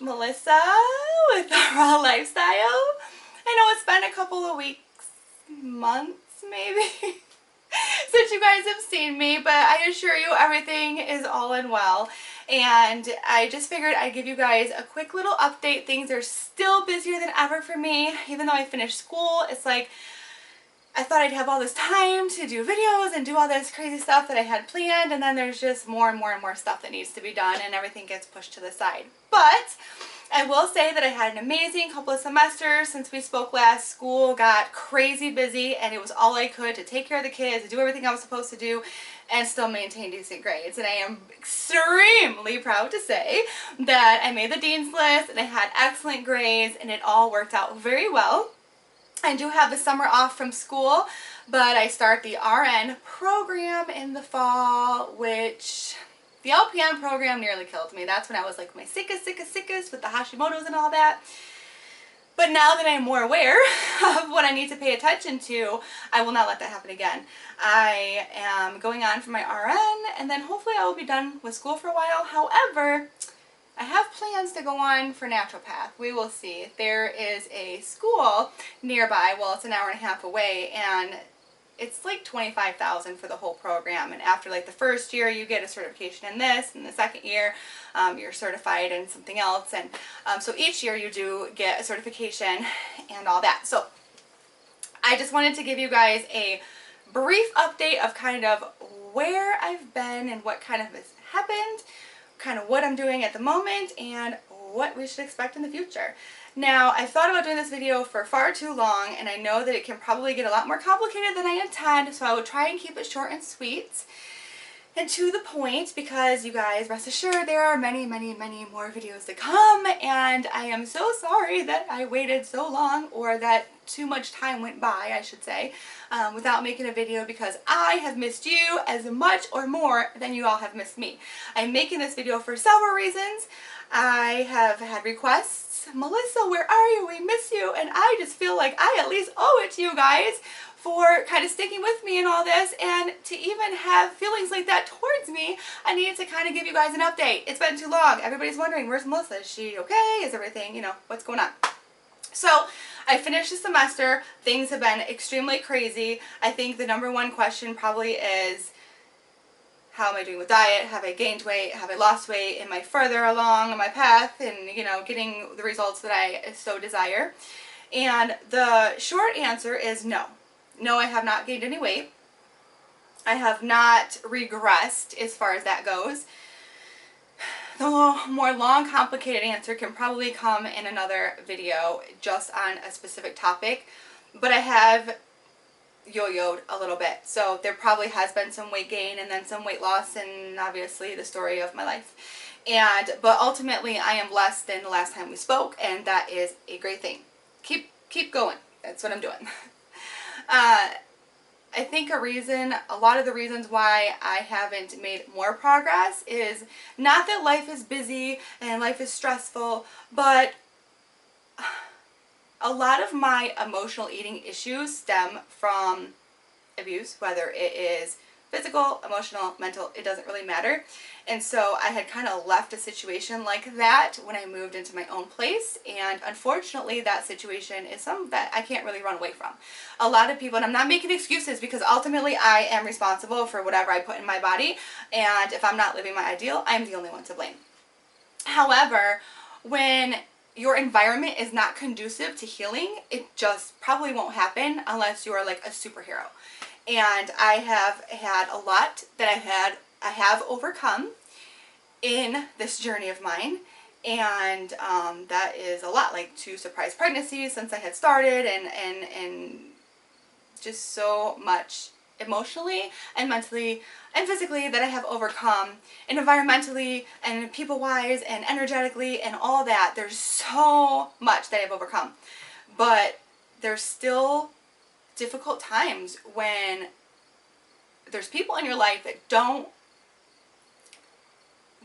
Melissa with Arawlifestyle. I know it's been a couple of weeks, months maybe, since you guys have seen me, but I assure you everything is all in well. And I just figured I'd give you guys a quick little update. Things are still busier than ever for me. Even though I finished school, it's like I thought I'd have all this time to do videos and do all this crazy stuff that I had planned, and then there's just more and more and more stuff that needs to be done, and everything gets pushed to the side. But I will say that I had an amazing couple of semesters since we spoke last. School got crazy busy, and it was all I could to take care of the kids, to do everything I was supposed to do, and still maintain decent grades. And I am extremely proud to say that I made the dean's list, and I had excellent grades, and it all worked out very well. I do have the summer off from school, but I start the RN program in the fall, which the LPN program nearly killed me. That's when I was like my sickest with the Hashimoto's and all that. But now that I'm more aware of what I need to pay attention to, I will not let that happen again. I am going on for my RN, and then hopefully I will be done with school for a while. However, I have plans to go on for naturopath. We will see. There is a school nearby, well, it's an hour and a half away, and it's like $25,000 for the whole program. And after like the first year, you get a certification in this, and the second year, you're certified in something else. And so each year you do get a certification and all that. So I just wanted to give you guys a brief update of kind of where I've been and what kind of has happened, kind of what I'm doing at the moment, and what we should expect in the future. Now, I've thought about doing this video for far too long, and I know that it can probably get a lot more complicated than I intend, so I will try and keep it short and sweet and to the point, because you guys, rest assured, there are many more videos to come, and I am so sorry that I waited so long, or that too much time went by, I should say, without making a video, because I have missed you as much or more than you all have missed me. I'm making this video for several reasons. I have had requests, Melissa, where are you? We miss you. And I just feel like I at least owe it to you guys for kind of sticking with me in all this, and to even have feelings like that towards me, I needed to kind of give you guys an update. It's been too long. Everybody's wondering, where's Melissa? Is she okay? Is everything, you know, what's going on? So I finished the semester. Things have been extremely crazy. I think the number one question probably is, how am I doing with diet? Have I gained weight? Have I lost weight? Am I further along on my path and, you know, getting the results that I so desire? And the short answer is no. No, I have not gained any weight. I have not regressed as far as that goes. The more long, complicated answer can probably come in another video just on a specific topic, but I have yo-yoed a little bit. So there probably has been some weight gain and then some weight loss, and obviously the story of my life. But ultimately I am less than the last time we spoke, and that is a great thing. Keep going. That's what I'm doing. I think a lot of the reasons why I haven't made more progress is not that life is busy and life is stressful, but a lot of my emotional eating issues stem from abuse, whether it is physical, emotional, mental, it doesn't really matter. And so I had kind of left a situation like that when I moved into my own place, and unfortunately that situation is something that I can't really run away from. A lot of people, and I'm not making excuses, because ultimately I am responsible for whatever I put in my body, and if I'm not living my ideal, I'm the only one to blame. However, when your environment is not conducive to healing, it just probably won't happen unless you are like a superhero. And I have had a lot that I have overcome in this journey of mine, and that is a lot, like 2 surprise pregnancies since I had started, and just so much emotionally and mentally and physically that I have overcome, and environmentally and people-wise and energetically and all that. There's so much that I've overcome, but there's still difficult times when there's people in your life that don't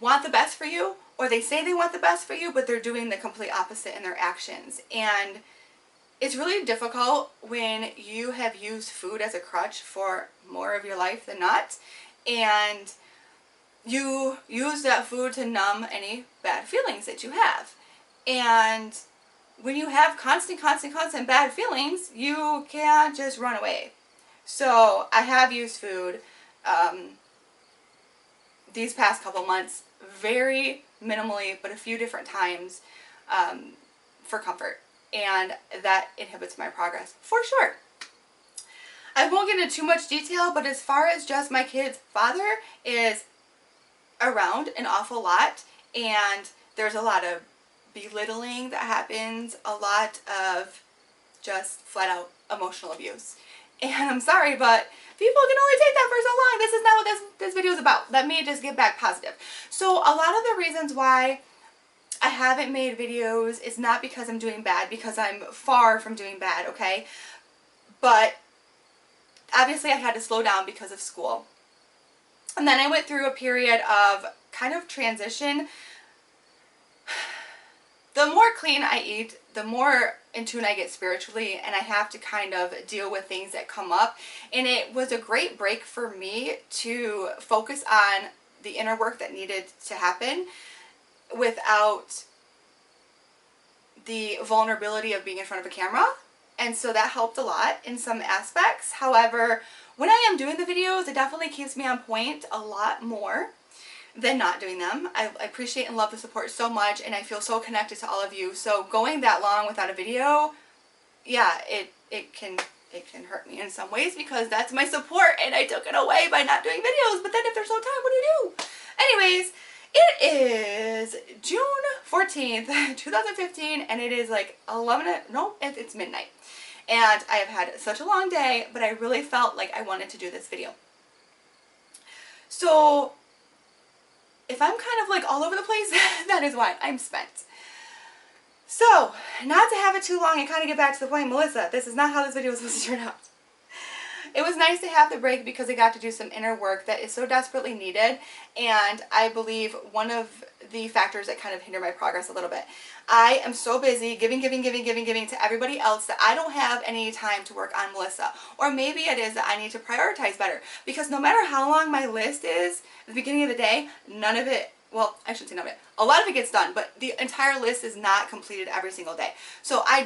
want the best for you, or they say they want the best for you, but they're doing the complete opposite in their actions. And it's really difficult when you have used food as a crutch for more of your life than not, and you use that food to numb any bad feelings that you have. And when you have constant bad feelings, you can't just run away. So I have used food these past couple months very minimally, but a few different times for comfort. And that inhibits my progress for sure. I won't get into too much detail, but as far as just my kid's father is around an awful lot, and there's a lot of belittling that happens, a lot of just flat out emotional abuse. And I'm sorry, but people can only take that for so long. This is not what this video is about. Let me just get back positive. So a lot of the reasons why I haven't made videos is not because I'm doing bad, because I'm far from doing bad, okay? But obviously I had to slow down because of school. And then I went through a period of kind of transition. The more clean I eat, the more in tune I get spiritually, and I have to kind of deal with things that come up. And it was a great break for me to focus on the inner work that needed to happen without the vulnerability of being in front of a camera. And so that helped a lot in some aspects. However, when I am doing the videos, it definitely keeps me on point a lot more than not doing them. I appreciate and love the support so much, and I feel so connected to all of you. So going that long without a video, yeah, it can hurt me in some ways, because that's my support and I took it away by not doing videos. But then if there's no time, what do you do? Anyways, it is June 14th, 2015, and it is like 11, no, it's midnight. And I have had such a long day, but I really felt like I wanted to do this video. So if I'm kind of like all over the place, that is why. I'm spent. So, not to have it too long and kind of get back to the point, Melissa, this is not how this video was supposed to turn out. It was nice to have the break because I got to do some inner work that is so desperately needed, and I believe one of the factors that kind of hinder my progress a little bit. I am so busy giving to everybody else that I don't have any time to work on Melissa. Or maybe it is that I need to prioritize better, because no matter how long my list is at the beginning of the day, none of it, well, I shouldn't say none of it, a lot of it gets done, but the entire list is not completed every single day. So I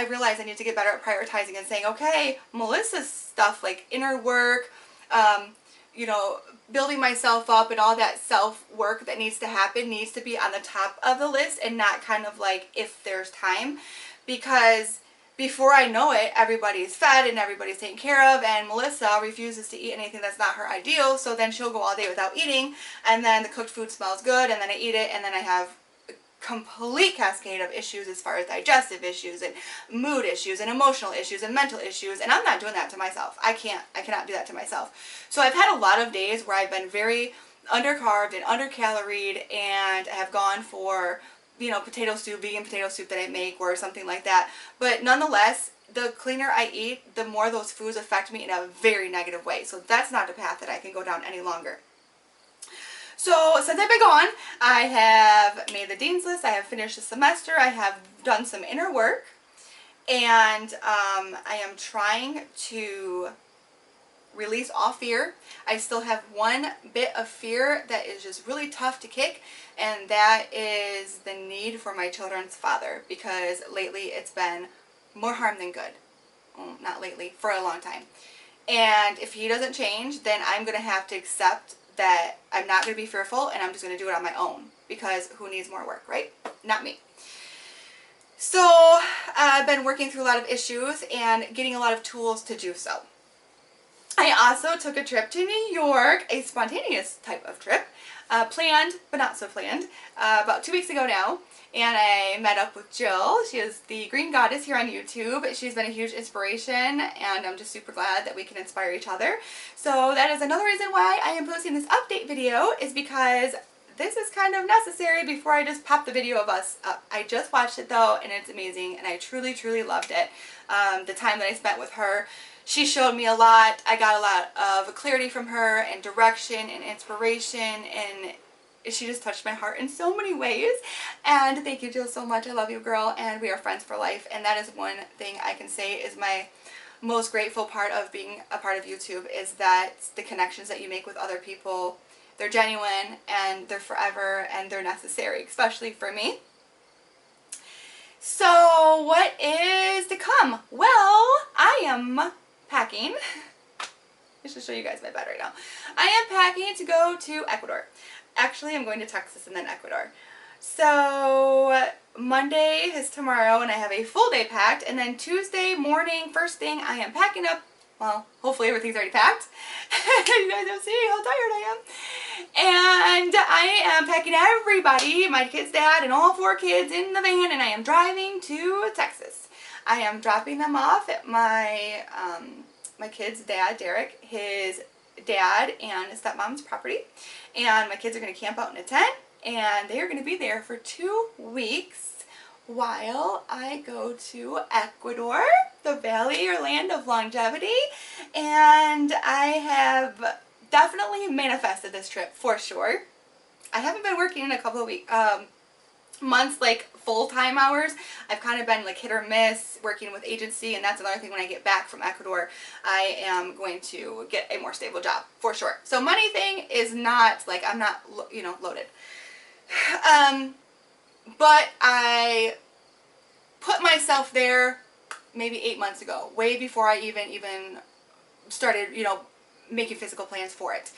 realize I need to get better at prioritizing and saying, okay, Melissa's stuff like inner work, you know, building myself up and all that self-work that needs to happen needs to be on the top of the list and not kind of like if there's time. Because before I know it, everybody's fed and everybody's taken care of, and Melissa refuses to eat anything that's not her ideal, so then she'll go all day without eating, and then the cooked food smells good, and then I eat it, and then I have complete cascade of issues as far as digestive issues and mood issues and emotional issues and mental issues, and I'm not doing that to myself. I cannot do that to myself. So I've had a lot of days where I've been very undercarbed and undercaloried, and I have gone for, you know, potato soup, vegan potato soup that I make or something like that. But nonetheless, the cleaner I eat, the more those foods affect me in a very negative way. So that's not a path that I can go down any longer. So since I've been gone, I have made the dean's list, I have finished the semester, I have done some inner work, and I am trying to release all fear. I still have one bit of fear that is just really tough to kick, and that is the need for my children's father, because lately it's been more harm than good. Well, not lately, for a long time. And if he doesn't change, then I'm going to have to accept that I'm not going to be fearful, and I'm just going to do it on my own, because who needs more work, right? Not me. So I've been working through a lot of issues and getting a lot of tools to do so. I also took a trip to New York, a spontaneous type of trip, planned but not so planned, about 2 weeks ago now, and I met up with Jill. She is the Green Goddess here on YouTube. She's been a huge inspiration, and I'm just super glad that we can inspire each other. So that is another reason why I am posting this update video, is because this is kind of necessary before I just pop the video of us up. I just watched it though, and it's amazing, and I truly, truly loved it. The time that I spent with her, she showed me a lot. I got a lot of clarity from her, and direction and inspiration, and she just touched my heart in so many ways. And thank you, Jill, so much. I love you, girl, and we are friends for life. And that is one thing I can say is my most grateful part of being a part of YouTube, is that the connections that you make with other people, they're genuine and they're forever and they're necessary, especially for me. So what is to come? Well, I am packing. I should show you guys my bed right now. I am packing to go to Ecuador. Actually, I'm going to Texas and then Ecuador. So Monday is tomorrow and I have a full day packed, and then Tuesday morning, first thing, I am packing up. Well, hopefully everything's already packed. You guys don't see how tired I am. And I am packing everybody, my kid's dad and all 4 kids in the van, and I am driving to Texas. I am dropping them off at my my kid's dad, Derek, his dad and stepmom's property. And my kids are going to camp out in a tent, and they are going to be there for 2 weeks while I go to Ecuador, the valley or land of longevity. And I have definitely manifested this trip for sure. I haven't been working in a couple of months, like full-time hours. I've kind of been like hit or miss working with agency, and that's another thing. When I get back from Ecuador, I am going to get a more stable job for sure. So money thing is not like, I'm not, you know, loaded. But I put myself there maybe 8 months ago, way before I even started, you know, making physical plans for it.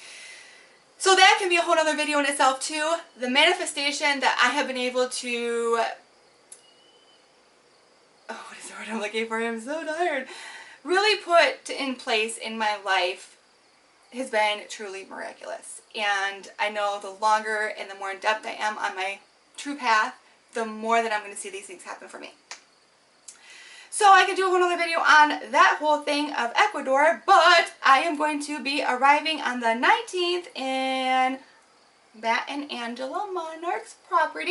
So that can be a whole other video in itself too. The manifestation that I have been able to, oh, what is the word I'm looking for? I'm so tired. Really put in place in my life has been truly miraculous. And I know the longer and the more in depth I am on my true path, the more that I'm going to see these things happen for me. So I could do a whole other video on that whole thing of Ecuador, but I am going to be arriving on the 19th in Matt and Angela Monarch's property.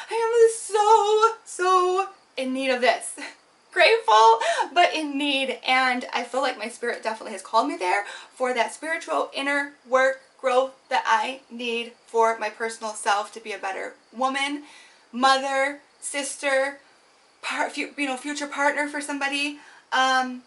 I am so in need of this. Grateful, but in need, and I feel like my spirit definitely has called me there for that spiritual inner work growth that I need for my personal self to be a better woman, mother, sister, future partner for somebody. And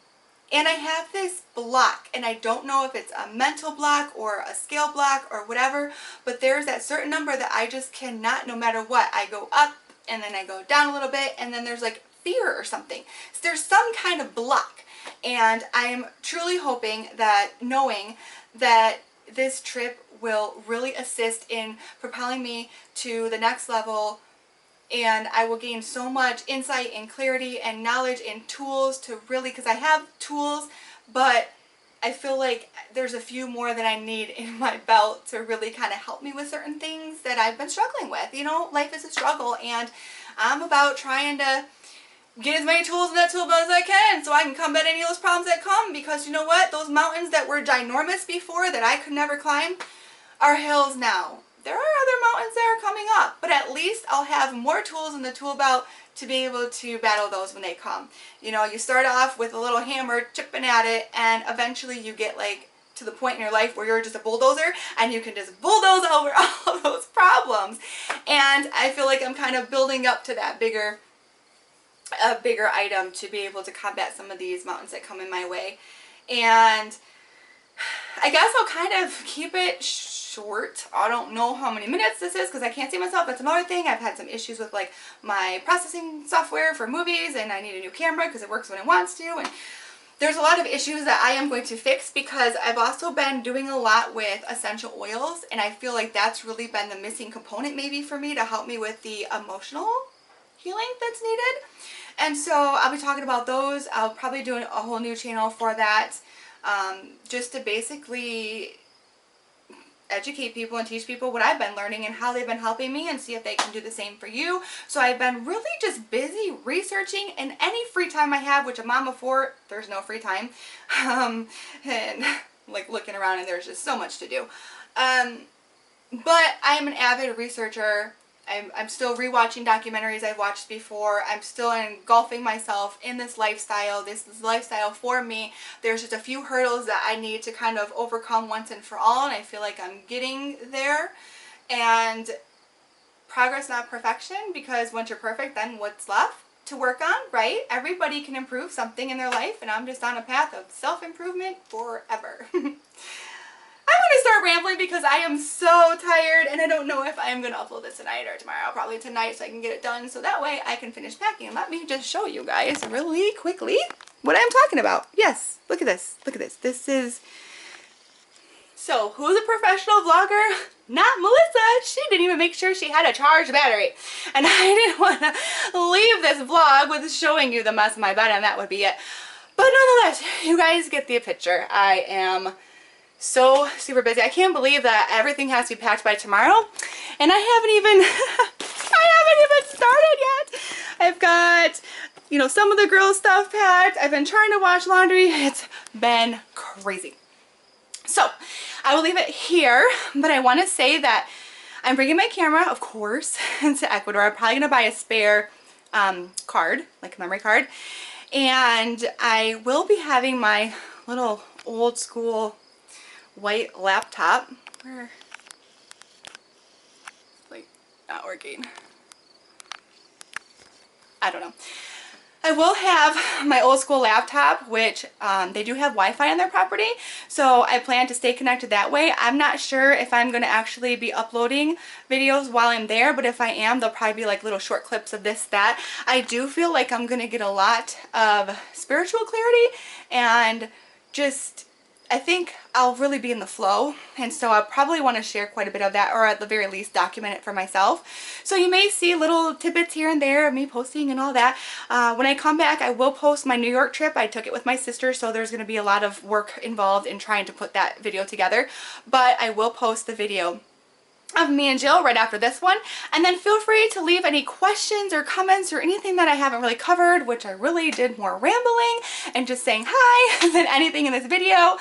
I have this block, and I don't know if it's a mental block or a scale block or whatever, but there's that certain number that I just cannot, no matter what. I go up and then I go down a little bit, and then there's like fear or something. So there's some kind of block, and I'm truly hoping that, knowing that this trip will really assist in propelling me to the next level, and I will gain so much insight and clarity and knowledge and tools to really, because I have tools, but I feel like there's a few more that I need in my belt to really kind of help me with certain things that I've been struggling with. You know, life is a struggle, and I'm about trying to get as many tools in that tool belt as I can so I can combat any of those problems that come, because you know what? Those mountains that were ginormous before that I could never climb are hills now. There are other mountains that are coming up, but at least I'll have more tools in the tool belt to be able to battle those when they come. You know, you start off with a little hammer chipping at it, and eventually you get like to the point in your life where you're just a bulldozer and you can just bulldoze over all those problems. And I feel like I'm kind of building up to that bigger item to be able to combat some of these mountains that come in my way. And I guess I'll kind of keep it short. I don't know how many minutes this is because I can't see myself. That's another thing. I've had some issues with like my processing software for movies, and I need a new camera because it works when it wants to, and there's a lot of issues that I am going to fix, because I've also been doing a lot with essential oils, and I feel like that's really been the missing component maybe for me to help me with the emotional healing that's needed. And so I'll be talking about those. I'll probably do a whole new channel for that, just to basically educate people and teach people what I've been learning and how they've been helping me, and see if they can do the same for you. So I've been really just busy researching, and any free time I have, which a mom of 4, there's no free time, and like looking around and there's just so much to do. But I'm an avid researcher. I'm still rewatching documentaries I've watched before. I'm still engulfing myself in this lifestyle. This is lifestyle for me. There's just a few hurdles that I need to kind of overcome once and for all, and I feel like I'm getting there. And progress, not perfection, because once you're perfect, then what's left to work on, right? Everybody can improve something in their life, and I'm just on a path of self-improvement forever. I want gonna start rambling because I am so tired and I don't know if I am gonna upload this tonight or tomorrow. Probably tonight so I can get it done so that way I can finish packing. Let me just show you guys really quickly what I'm talking about. Yes, look at this. Look at this. This is... So, who's a professional vlogger? Not Melissa. She didn't even make sure she had a charged battery. And I didn't want to leave this vlog with showing you the mess of my bed, and that would be it. But nonetheless, you guys get the picture. I am so super busy. I can't believe that everything has to be packed by tomorrow. And I haven't even, I haven't even started yet. I've got, you know, some of the girls' stuff packed. I've been trying to wash laundry. It's been crazy. So, I will leave it here, but I want to say that I'm bringing my camera, of course, to Ecuador. I'm probably going to buy a spare card, like a memory card. And I will be having my little old school white laptop. Where? Like, not working. I don't know. I will have my old school laptop, which they do have Wi-Fi on their property, so I plan to stay connected that way. I'm not sure if I'm going to actually be uploading videos while I'm there, but if I am, they'll probably be like little short clips of this, that. I do feel like I'm going to get a lot of spiritual clarity and just... I think I'll really be in the flow, and so I probably want to share quite a bit of that, or at the very least document it for myself. So you may see little tidbits here and there of me posting and all that. When I come back, I will post my New York trip. I took it with my sister, so there's going to be a lot of work involved in trying to put that video together, but I will post the video of me and Jill right after this one. And then feel free to leave any questions or comments or anything that I haven't really covered, which I really did more rambling and just saying hi than anything in this video.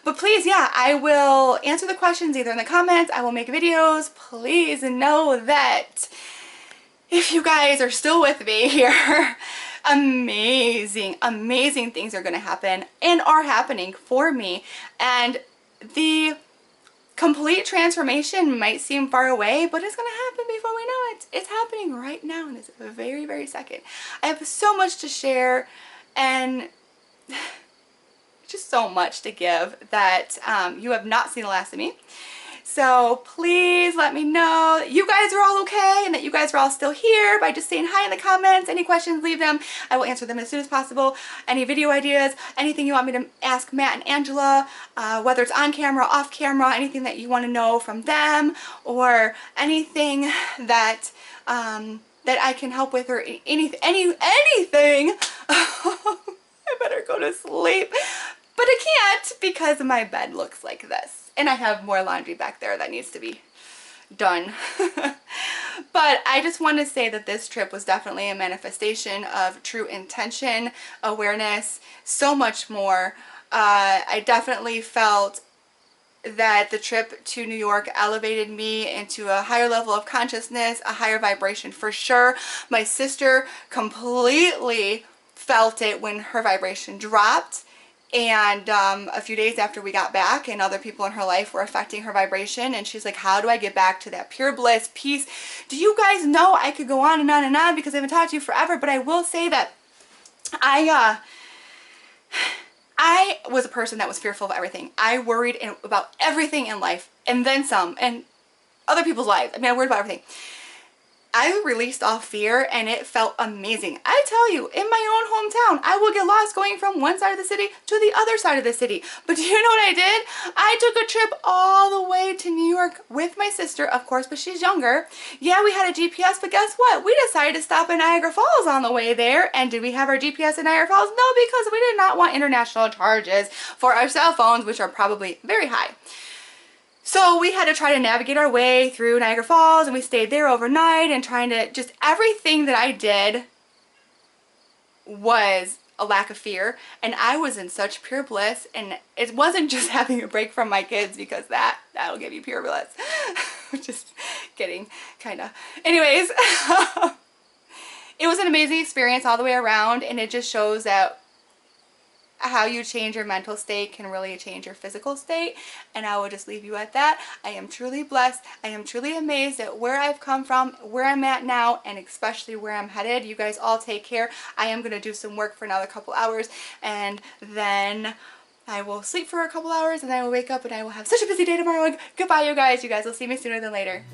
But please, yeah, I will answer the questions either in the comments. I will make videos. Please know that if you guys are still with me here, amazing, amazing things are going to happen and are happening for me. And the complete transformation might seem far away, but it's going to happen before we know it. It's happening right now in this very, very second. I have so much to share and just so much to give that you have not seen the last of me. So please let me know that you guys are all okay and that you guys are all still here by just saying hi in the comments. Any questions, leave them. I will answer them as soon as possible. Any video ideas, anything you want me to ask Matt and Angela, whether it's on camera, off camera, anything that you want to know from them, or anything that that I can help with, or anything. I better go to sleep. But I can't because my bed looks like this. And I have more laundry back there that needs to be done. But I just want to say that this trip was definitely a manifestation of true intention, awareness, so much more. I definitely felt that the trip to New York elevated me into a higher level of consciousness, a higher vibration for sure. My sister completely felt it when her vibration dropped. And a few days after we got back, and other people in her life were affecting her vibration, and she's like, how do I get back to that pure bliss, peace? Do you guys know? I could go on and on and on because I haven't talked to you forever, but I will say that I was a person that was fearful of everything. I worried about everything in life, and then some, and other people's lives. I mean, I worried about everything. I released all fear and it felt amazing. I tell you, in my own hometown, I will get lost going from one side of the city to the other side of the city. But do you know what I did? I took a trip all the way to New York with my sister, of course, but she's younger. Yeah, we had a GPS, but guess what? We decided to stop in Niagara Falls on the way there. And did we have our GPS in Niagara Falls? No, because we did not want international charges for our cell phones, which are probably very high. So we had to try to navigate our way through Niagara Falls, and we stayed there overnight, and trying to just, everything that I did was a lack of fear, and I was in such pure bliss. And it wasn't just having a break from my kids, because that'll give you pure bliss. Just kidding, kind of. Anyways, it was an amazing experience all the way around, and it just shows that how you change your mental state can really change your physical state. And I will just leave you at that. I am truly blessed. I am truly amazed at where I've come from, where I'm at now, and especially where I'm headed. You guys all take care. I am going to do some work for another couple hours, and then I will sleep for a couple hours and I will wake up and I will have such a busy day tomorrow. Goodbye, you guys. You guys will see me sooner than later.